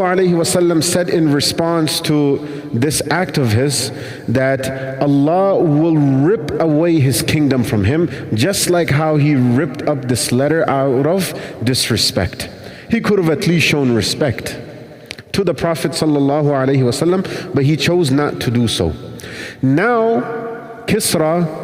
Alayhi Wasallam said in response to this act of his that Allah will rip away his kingdom from him, just like how he ripped up this letter out of disrespect. He could have at least shown respect to the Prophet ﷺ, but he chose not to do so. Now Kisra,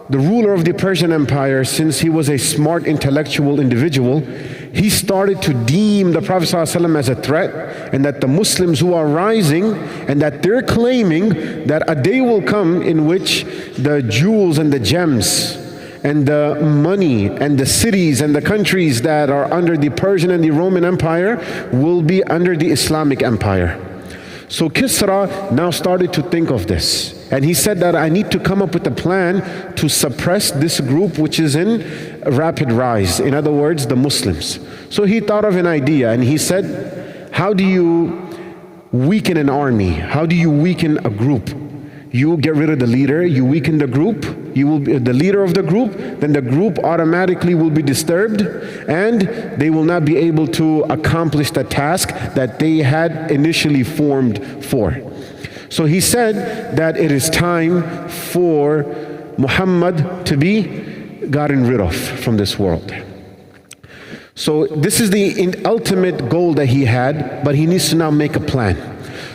the ruler of the Persian Empire, since he was a smart intellectual individual, he started to deem the Prophet ﷺ as a threat, and that the Muslims who are rising, and that they're claiming that a day will come in which the jewels and the gems and the money and the cities and the countries that are under the Persian and the Roman Empire will be under the Islamic Empire. So Kisra now started to think of this, and he said that I need to come up with a plan to suppress this group which is in rapid rise, in other words, the Muslims. So he thought of an idea, and he said, how do you weaken an army? How do you weaken a group? You get rid of the leader, you weaken the group, you will be the leader of the group, then the group automatically will be disturbed, and they will not be able to accomplish the task that they had initially formed for. So he said that it is time for Muhammad to be gotten rid of from this world. So this is the ultimate goal that he had, but he needs to now make a plan.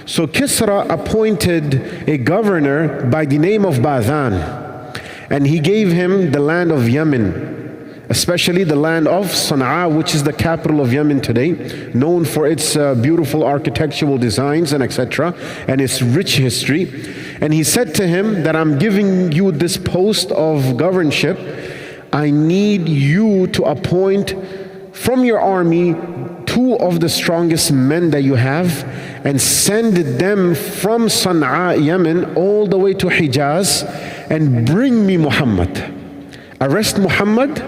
So Kisra appointed a governor by the name of Badhan, and he gave him the land of Yemen, especially the land of Sana'a, which is the capital of Yemen today, known for its beautiful architectural designs and etc., and its rich history. And he said to him that I'm giving you this post of governorship. I need you to appoint from your army 2 of the strongest men that you have, and send them from Sana'a, Yemen, all the way to Hijaz, and bring me Muhammad. Arrest Muhammad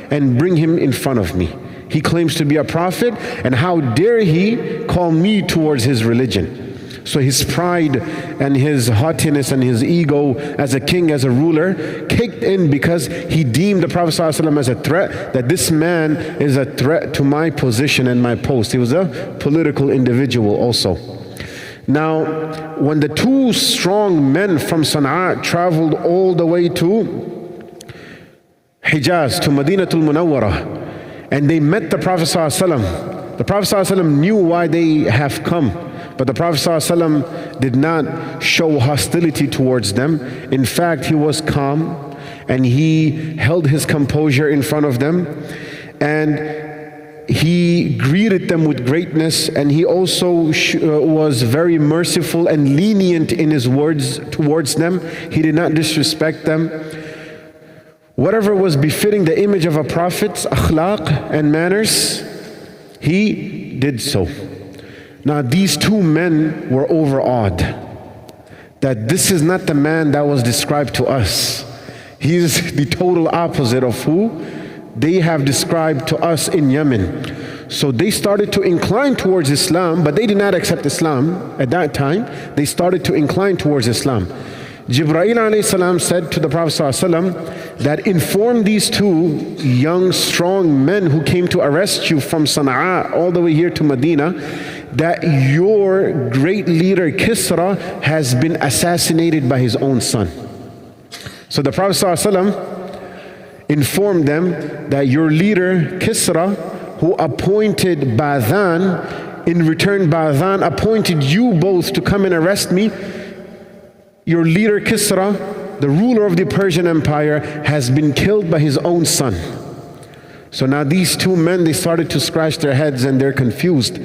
and bring him in front of me. He claims to be a prophet, and how dare he call me towards his religion? So his pride and his haughtiness and his ego as a king, as a ruler, kicked in, because he deemed the Prophet ﷺ as a threat, that this man is a threat to my position and my post. He was a political individual also. Now, when the 2 strong men from Sana'a traveled all the way to Hijaz, to Madinatul Munawwarah, and they met the Prophet ﷺ, the Prophet ﷺ knew why they have come. But the Prophet ﷺ did not show hostility towards them. In fact, he was calm, and he held his composure in front of them, and he greeted them with greatness, and he also was very merciful and lenient in his words towards them. He did not disrespect them. Whatever was befitting the image of a prophet's akhlaq and manners, he did so. Now these 2 men were overawed, that this is not the man that was described to us. He is the total opposite of who they have described to us in Yemen. So they started to incline towards Islam, but they did not accept Islam at that time. They started to incline towards Islam. Jibreel alayhi salam said to the Prophet ﷺ that inform these 2 young strong men who came to arrest you from Sana'a all the way here to Medina, that your great leader Kisra has been assassinated by his own son. So the Prophet ﷺ informed them that your leader Kisra, who appointed Badhan, in return Badhan appointed you both to come and arrest me. Your leader Kisra, the ruler of the Persian Empire, has been killed by his own son. So now these 2 men, they started to scratch their heads, and they're confused.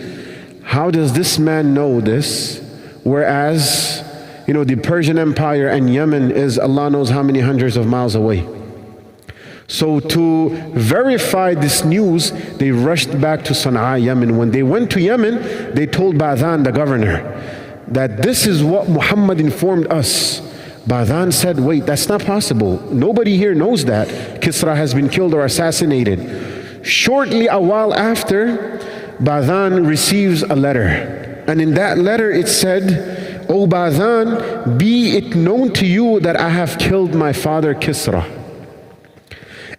How does this man know this? Whereas, the Persian Empire and Yemen is Allah knows how many hundreds of miles away. So to verify this news, they rushed back to Sana'a, Yemen. When they went to Yemen, they told Badhan, the governor, that this is what Muhammad informed us. Badhan said, wait, that's not possible. Nobody here knows that Kisra has been killed or assassinated. Shortly a while after, Badhan receives a letter. And in that letter it said, O Badhan, be it known to you that I have killed my father Kisra.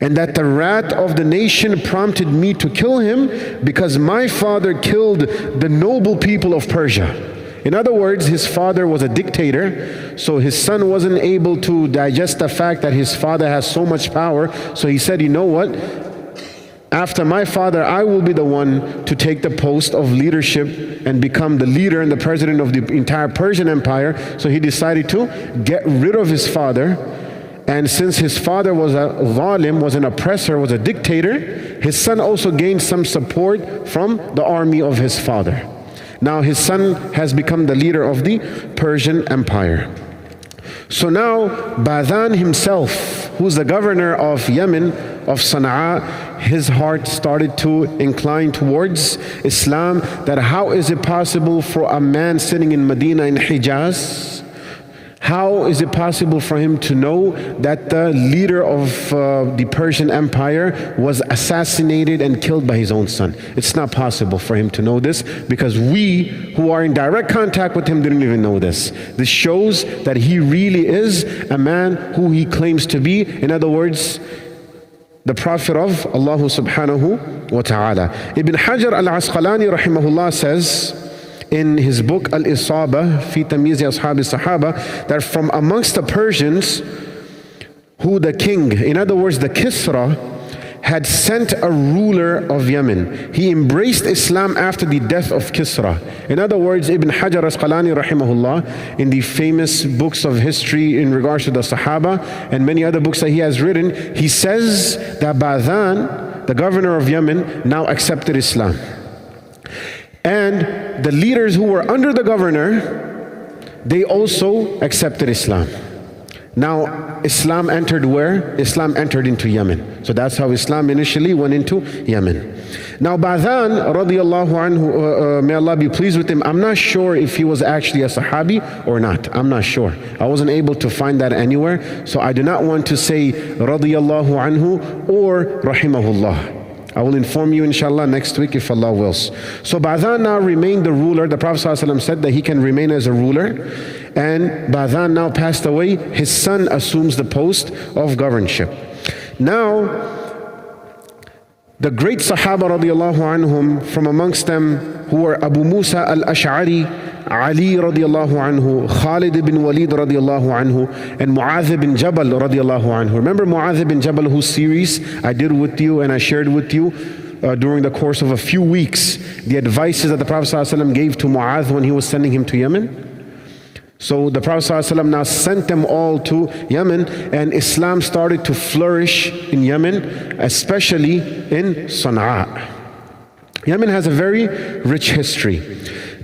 and that the wrath of the nation prompted me to kill him because my father killed the noble people of Persia. In other words, his father was a dictator, so his son wasn't able to digest the fact that his father has so much power. So he said, you know what? After my father, I will be the one to take the post of leadership and become the leader and the president of the entire Persian Empire. So he decided to get rid of his father. And since his father was a zalim, was an oppressor, was a dictator, his son also gained some support from the army of his father. Now his son has become the leader of the Persian Empire. So now Badhan himself, who's the governor of Yemen, of Sana'a, his heart started to incline towards Islam, that how is it possible for a man sitting in Medina in Hijaz, how is it possible for him to know that the leader of the Persian Empire was assassinated and killed by his own son? It's not possible for him to know this, because we who are in direct contact with him didn't even know this. This shows that he really is a man who he claims to be. In other words, the Prophet of Allah subhanahu wa ta'ala. Ibn Hajar al-Asqalani rahimahullah says in his book Al-Isaba fi Tamyiz Ashab al-Sahaba that from amongst the Persians who the king, in other words the Kisra, had sent a ruler of Yemen. He embraced Islam after the death of Kisra. In other words, Ibn Hajar Asqalani rahimahullah, in the famous books of history in regards to the Sahaba and many other books that he has written, he says that Badhan, the governor of Yemen, now accepted Islam. And the leaders who were under the governor, they also accepted Islam. Now Islam entered where? Islam entered into Yemen. So that's how Islam initially went into Yemen. Now Badhan radiallahu anhu, may Allah be pleased with him, I'm not sure if he was actually a Sahabi or not. I'm not sure. I wasn't able to find that anywhere. So I do not want to say radiallahu anhu or rahimahullah. I will inform you inshallah next week if Allah wills. So Badhan now remained the ruler. The Prophet ﷺ said that he can remain as a ruler. And Badhan now passed away. His son assumes the post of governorship. Now, the great Sahaba radiallahu anhum, from amongst them who were Abu Musa al-Ash'ari, Ali radiallahu anhu, Khalid ibn Walid radiallahu anhu, and Mu'adh ibn Jabal radiallahu anhu. Remember Mu'adh ibn Jabal, whose series I did with you and I shared with you during the course of a few weeks, the advices that the Prophet ﷺ gave to Mu'adh when he was sending him to Yemen? So the Prophet ﷺ now sent them all to Yemen, and Islam started to flourish in Yemen, especially in Sana'a. Yemen has a very rich history.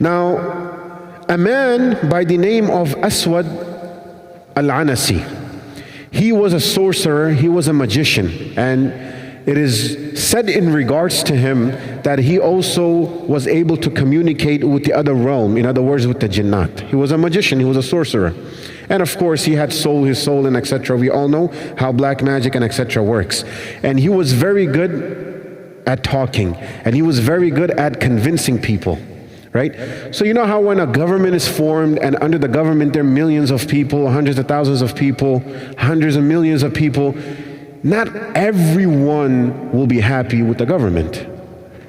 Now, a man by the name of Aswad al-Anasi, he was a sorcerer, he was a magician, and it is said in regards to him that he also was able to communicate with the other realm, in other words with the jinnat. He was a magician, he was a sorcerer. And of course he had his soul and etc. We all know how black magic and etc. works. And he was very good at talking, and he was very good at convincing people. Right? So you know how when a government is formed, and under the government there are millions of people, hundreds of thousands of people, hundreds of millions of people, not everyone will be happy with the government.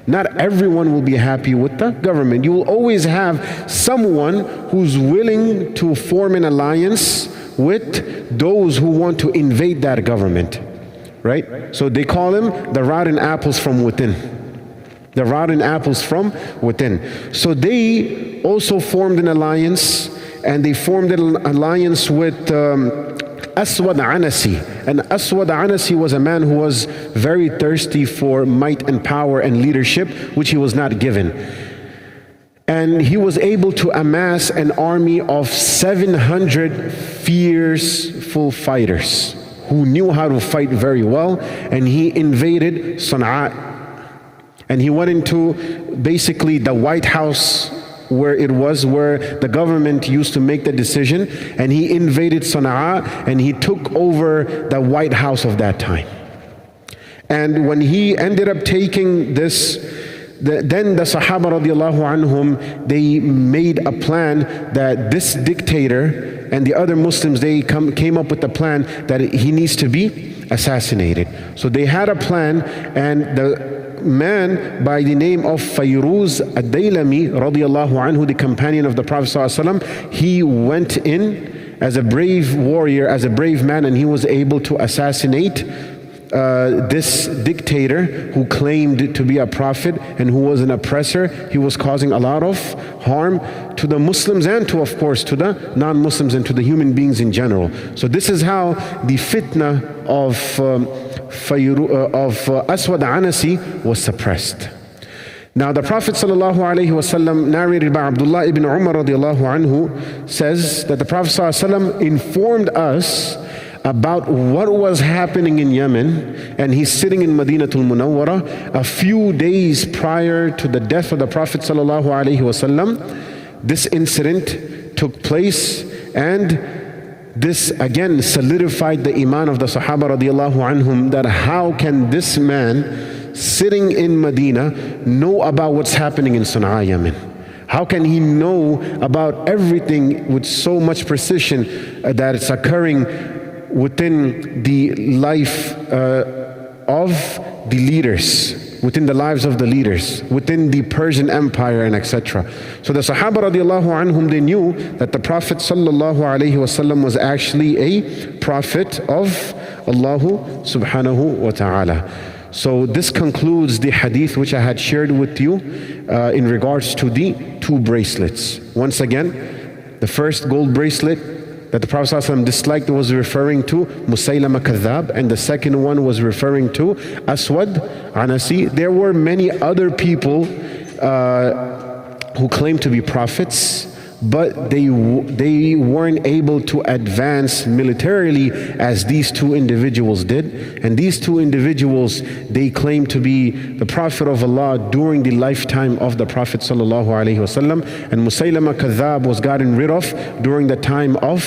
Not everyone will be happy with the government. You will always have someone who's willing to form an alliance with those who want to invade that government. Right? So they call them the rotten apples from within. The rotten apples from within. So they also formed an alliance, and they formed an alliance with Aswad Anasi. And Aswad Anasi was a man who was very thirsty for might and power and leadership, which he was not given. And he was able to amass an army of 700 fierceful fighters who knew how to fight very well, and he invaded Sana'a. And he went into basically the White House where the government used to make the decision, and he invaded Sana'a and he took over the White House of that time. And when he ended up taking this, then the Sahaba radiallahu anhum, they made a plan that this dictator and the other Muslims, they came up with a plan that he needs to be assassinated. So they had a plan, and the man by the name of Fayruz ad-Daylami radiallahu anhu, the companion of the Prophet ﷺ, he went in as a brave warrior, as a brave man, and he was able to assassinate this dictator who claimed to be a prophet and who was an oppressor. He was causing a lot of harm to the Muslims and to, of course, to the non-Muslims and to the human beings in general. So this is how the fitna of Aswad Anasi was suppressed. Now the Prophet ﷺ, narrated by Abdullah ibn Umar radiallahu anhu, says that the Prophet ﷺ informed us about what was happening in Yemen, and he's sitting in Madinatul Munawwara a few days prior to the death of the Prophet ﷺ. This incident took place, and this again solidified the iman of the Sahaba radiallahu anhum, that how can this man sitting in Medina know about what's happening in Sana'a, Yemen? How can he know about everything with so much precision that it's occurring within the life of the leaders, within the lives of the leaders, within the Persian Empire, and etc. So the Sahaba radiallahu anhum, they knew that the Prophet sallallahu alaihi wasallam was actually a prophet of Allah subhanahu wa ta'ala. So this concludes the hadith which I had shared with you in regards to the two bracelets. Once again, the first gold bracelet that the Prophet ﷺ disliked was referring to Musaylama Kadhab, and the second one was referring to Aswad Anasi. There were many other people who claimed to be prophets, but they weren't able to advance militarily as these two individuals did. And these two individuals, they claimed to be the Prophet of Allah during the lifetime of the Prophet sallallahu alaihi wasallam. And Musaylama Kadhab was gotten rid of during the time of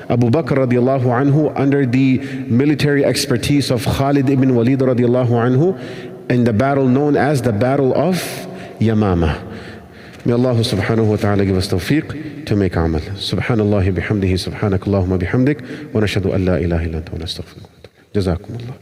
Abu Bakr radiallahu anhu, under the military expertise of Khalid ibn Walid radiallahu anhu, in the battle known as the Battle of Yamama. May Allah subhanahu wa ta'ala give us tawfiq to make amal. Subhanallah bihamdihi, subhanakallahumma bihamdik, wa nashhadu an la ilaha illa anta wa nastaghfiruka. Jazakumullah.